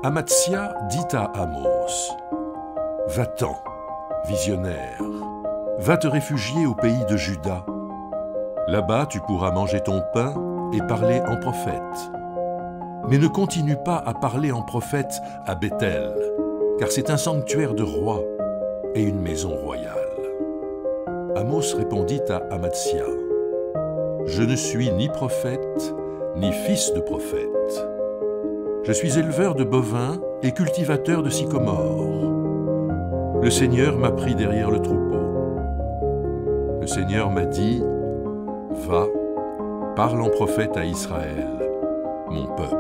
Amatsia dit à Amos : « Va-t'en, visionnaire, va te réfugier au pays de Juda. Là-bas, tu pourras manger ton pain et parler en prophète. Mais ne continue pas à parler en prophète à Béthel, car c'est un sanctuaire de roi et une maison royale. » Amos répondit à Amatsia : « Je ne suis ni prophète, ni fils de prophète. Je suis éleveur de bovins et cultivateur de sycomores. Le Seigneur m'a pris derrière le troupeau. Le Seigneur m'a dit : Va, parle en prophète à Israël, mon peuple. »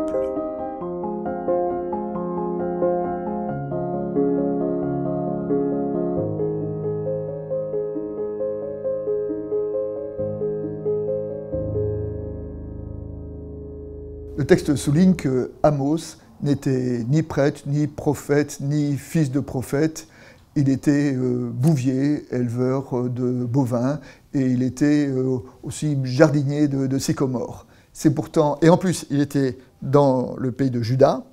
Le texte souligne que Amos n'était ni prêtre, ni prophète, ni fils de prophète. Il était bouvier, éleveur de bovins, et il était aussi jardinier de sycomores. C'est pourtant, et en plus, il était dans le pays de Juda,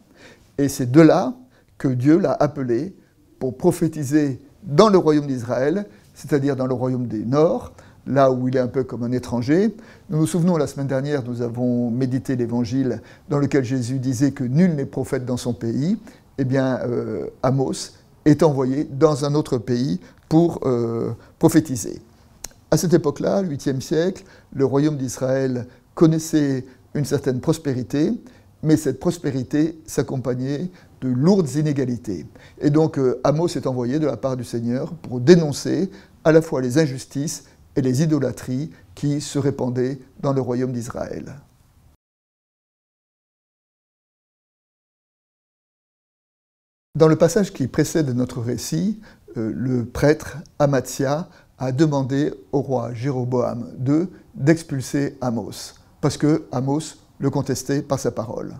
et c'est de là que Dieu l'a appelé pour prophétiser dans le royaume d'Israël, c'est-à-dire dans le royaume des Nord, là où il est un peu comme un étranger. Nous nous souvenons, la semaine dernière, nous avons médité l'évangile dans lequel Jésus disait que nul n'est prophète dans son pays. Eh bien, Amos est envoyé dans un autre pays pour prophétiser. À cette époque-là, 8e siècle, le royaume d'Israël connaissait une certaine prospérité, mais cette prospérité s'accompagnait de lourdes inégalités. Et donc, Amos est envoyé de la part du Seigneur pour dénoncer à la fois les injustices et les idolâtries qui se répandaient dans le royaume d'Israël. Dans le passage qui précède notre récit, le prêtre Amatsia a demandé au roi Jéroboam II d'expulser Amos, parce que Amos le contestait par sa parole.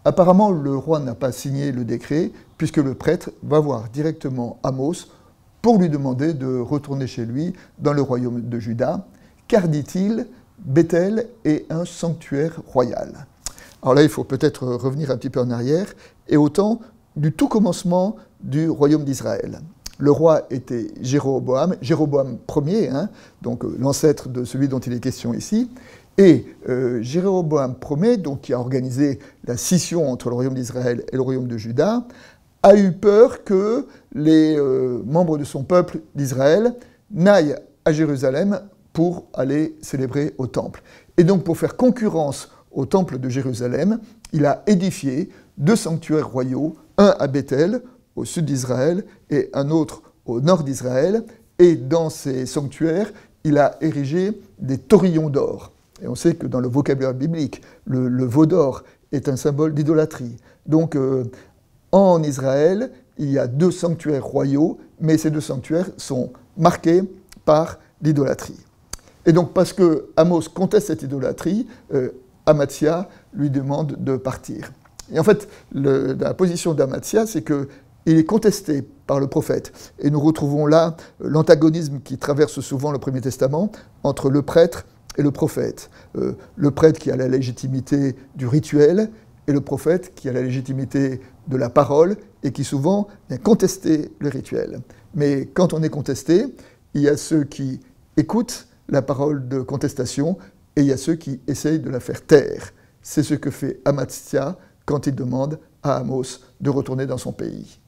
Apparemment, le roi n'a pas signé le décret, puisque le prêtre va voir directement Amos pour lui demander de retourner chez lui dans le royaume de Juda, car, dit-il, Béthel est un sanctuaire royal. Alors là, il faut peut-être revenir un petit peu en arrière, et au temps du tout commencement du royaume d'Israël. Le roi était Jéroboam Ier, donc l'ancêtre de celui dont il est question ici, et Jéroboam Ier, donc, qui a organisé la scission entre le royaume d'Israël et le royaume de Juda, a eu peur que les membres de son peuple d'Israël n'aillent à Jérusalem pour aller célébrer au temple. Et donc, pour faire concurrence au temple de Jérusalem, il a édifié 2 sanctuaires royaux, un à Béthel, au sud d'Israël, et un autre au nord d'Israël. Et dans ces sanctuaires, il a érigé des taurillons d'or. Et on sait que dans le vocabulaire biblique, le veau d'or est un symbole d'idolâtrie. Donc, en Israël, il y a 2 sanctuaires royaux, mais ces 2 sanctuaires sont marqués par l'idolâtrie. Et donc, parce que Amos conteste cette idolâtrie, Amatsia lui demande de partir. Et en fait, la position d'Amatsia, c'est qu'il est contesté par le prophète. Et nous retrouvons là l'antagonisme qui traverse souvent le Premier Testament entre le prêtre et le prophète. Le prêtre qui a la légitimité du rituel, et le prophète qui a la légitimité de la parole et qui souvent vient contester le rituel. Mais quand on est contesté, il y a ceux qui écoutent la parole de contestation et il y a ceux qui essayent de la faire taire. C'est ce que fait Amatsia quand il demande à Amos de retourner dans son pays.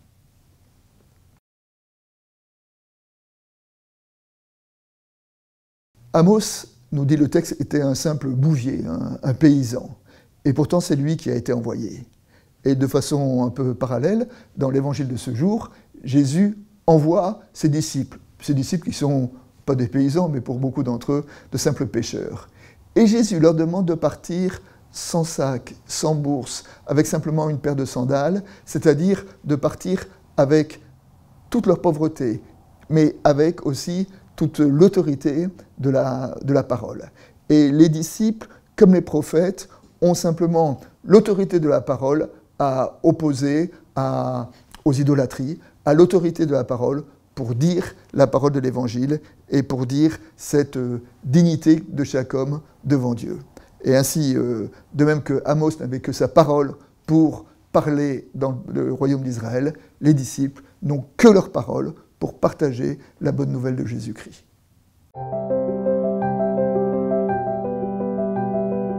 Amos, nous dit le texte, était un simple bouvier, un paysan. Et pourtant, c'est lui qui a été envoyé. Et de façon un peu parallèle, dans l'évangile de ce jour, Jésus envoie ses disciples qui ne sont pas des paysans, mais pour beaucoup d'entre eux, de simples pêcheurs. Et Jésus leur demande de partir sans sac, sans bourse, avec simplement une paire de sandales, c'est-à-dire de partir avec toute leur pauvreté, mais avec aussi toute l'autorité de la parole. Et les disciples, comme les prophètes, ont simplement l'autorité de la parole à opposer aux idolâtries, à l'autorité de la parole pour dire la parole de l'Évangile et pour dire cette dignité de chaque homme devant Dieu. Et ainsi, de même que Amos n'avait que sa parole pour parler dans le royaume d'Israël, les disciples n'ont que leur parole pour partager la bonne nouvelle de Jésus-Christ.